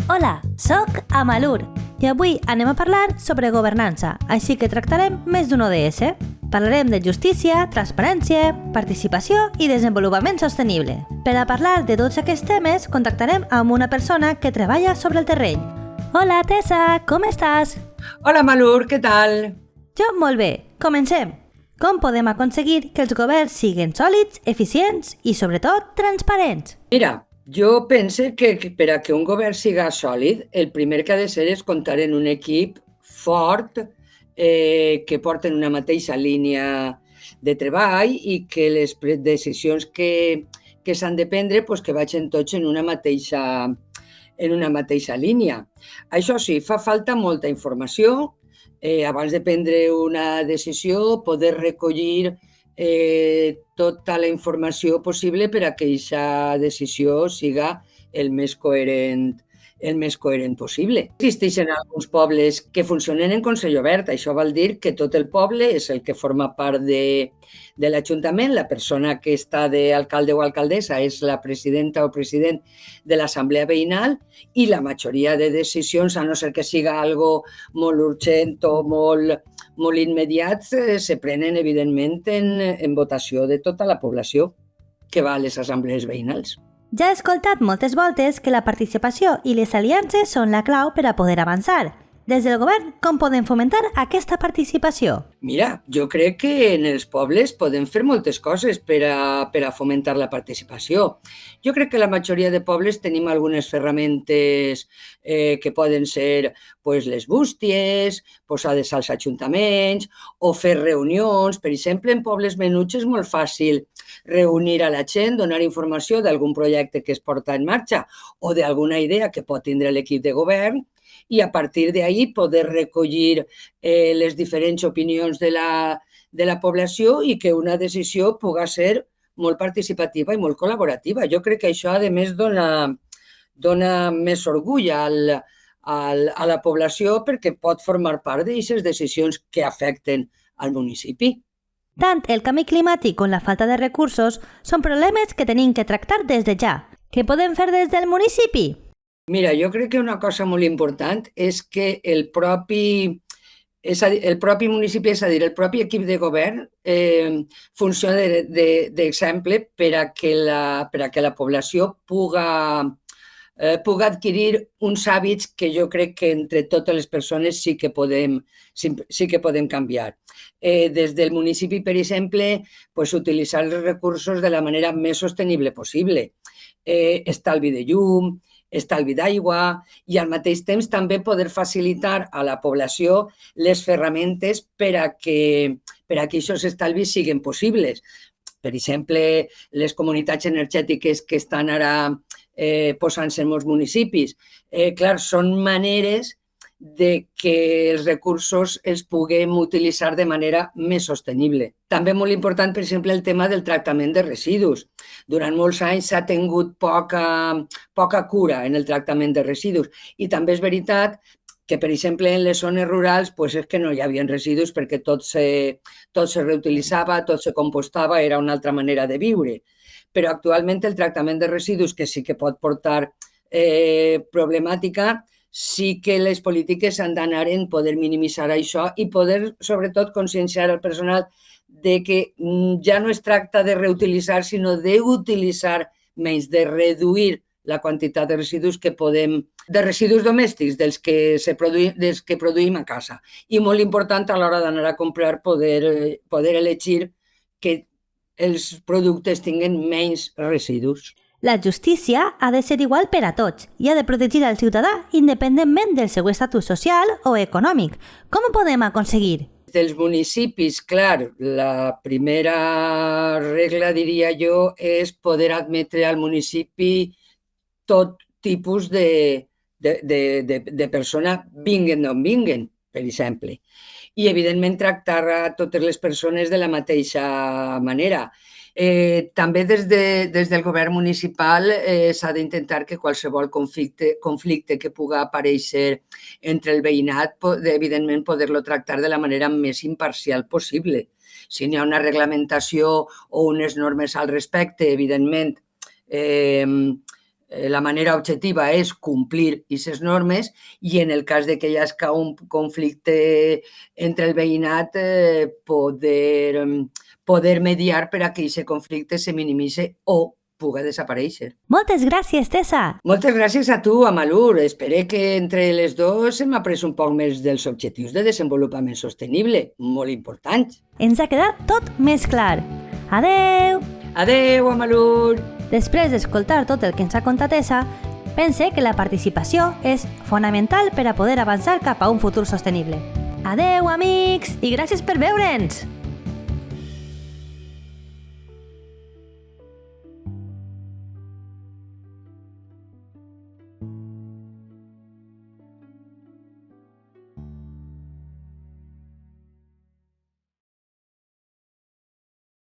Hola, sóc Amalur i avui anem a parlar sobre governança, així que tractarem més d'un ODS. Parlarem de justícia, transparència, participació i desenvolupament sostenible. Per a parlar de tots aquests temes, contactarem amb una persona que treballa sobre el terreny. Hola, Tessa, com estàs? Hola, Malur, què tal? Jo molt bé. Comencem. Com podem aconseguir que els governs siguin sòlids, eficients i, sobretot, transparents? Mira, jo pense que per a que un govern siga sòlid, el primer que ha de ser és comptar en un equip fort, que porten una mateixa línia de treball i que les decisions que s'han de prendre pues, que vagin tots en una mateixa línia. Això sí, fa falta molta informació. Abans de prendre una decisió, poder recollir tota la informació possible per a que aquesta decisió siga el més coherent possible. Existeixen alguns pobles que funcionen en Consell Obert. Això vol dir que tot el poble és el que forma part de l'Ajuntament. La persona que està d'alcalde o alcaldessa és la presidenta o president de l'Assemblea Veïnal i la majoria de decisions, a no ser que siga algo molt urgent o molt immediat, se prenen, evidentment, en votació de tota la població que va a les assemblees veïnals. Ja he escoltat moltes voltes que la participació i les aliances són la clau per a poder avançar. Des del govern, com podem fomentar aquesta participació? Mira, jo crec que en els pobles podem fer moltes coses per a fomentar la participació. Jo crec que la majoria de pobles tenim algunes ferramentes que poden ser les bústies, posades als ajuntaments o fer reunions. Per exemple, en pobles menuts és molt fàcil reunir a la gent, donar informació d'algun projecte que es porta en marxa o d'alguna idea que pot tindre l'equip de govern i a partir d'ahí poder recollir les diferents opinions de la població i que una decisió pugui ser molt participativa i molt col·laborativa. Jo crec que això, a més, dona més orgull a la població perquè pot formar part d'aquestes decisions que afecten al municipi. Tant el canvi climàtic com la falta de recursos són problemes que tenim que tractar des de ja. Què podem fer des del municipi? Mira, jo crec que una cosa molt important és que el propi municipi, és a dir, el propi equip de govern, funciona d'exemple per a que la població pugui adquirir uns hàbits que jo crec que entre totes les persones sí que podem canviar. Des del municipi, per exemple, utilitzar els recursos de la manera més sostenible possible. Estalvi de llum, estalvi d'aigua i al mateix temps també poder facilitar a la població les ferramentes per a que aquests estalvis siguin possibles. Per exemple, les comunitats energètiques que estan ara posant-se en molts municipis. Clar, són maneres de que els recursos els puguem utilitzar de manera més sostenible. També molt important, per exemple, el tema del tractament de residus. Durant molts anys s'ha tingut poca cura en el tractament de residus i també és veritat que, per exemple, en les zones rurals és que no hi havia residus perquè tot se reutilitzava, tot se compostava, era una altra manera de viure. Però actualment el tractament de residus, que sí que pot portar problemàtica, sí que les polítiques han d'anar en poder minimitzar això i poder, sobretot, conscienciar al personal de que ja no es tracta de reutilitzar, sinó d'utilitzar menys, de reduir la quantitat de residus de residus domèstics, dels que produïm a casa. I molt important a l'hora d'anar a comprar poder elegir que els productes tinguin menys residus. La justícia ha de ser igual per a tots i ha de protegir al ciutadà independentment del seu estatus social o econòmic. Com ho podem aconseguir? Dels municipis, clar, la primera regla, diria jo, és poder admetre al municipi tot tipus de persona, vinguen d'on vinguen, per exemple. I, evidentment, tractar a totes les persones de la mateixa manera. També des del govern municipal s'ha d'intentar que qualsevol conflicte que pugui aparèixer entre el veïnat, evidentment, poder-lo tractar de la manera més imparcial possible. Si n'hi ha una reglamentació o unes normes al respecte, evidentment, la manera objectiva és complir aquestes normes i en el cas de que hi hagi un conflicte entre el veïnat, poder mediar per a que aquest conflicte se minimitzi o pugui desaparèixer. Moltes gràcies, Tessa! Moltes gràcies a tu, Amalur. Espero que entre les dues hem après un poc més dels objectius de desenvolupament sostenible, molt importants. Ens ha quedat tot més clar. Adeu! Adeu, Amalur! Després d'escoltar tot el que ens ha contat Tessa, pense que la participació és fonamental per a poder avançar cap a un futur sostenible. Adeu, amics! I gràcies per veure'ns!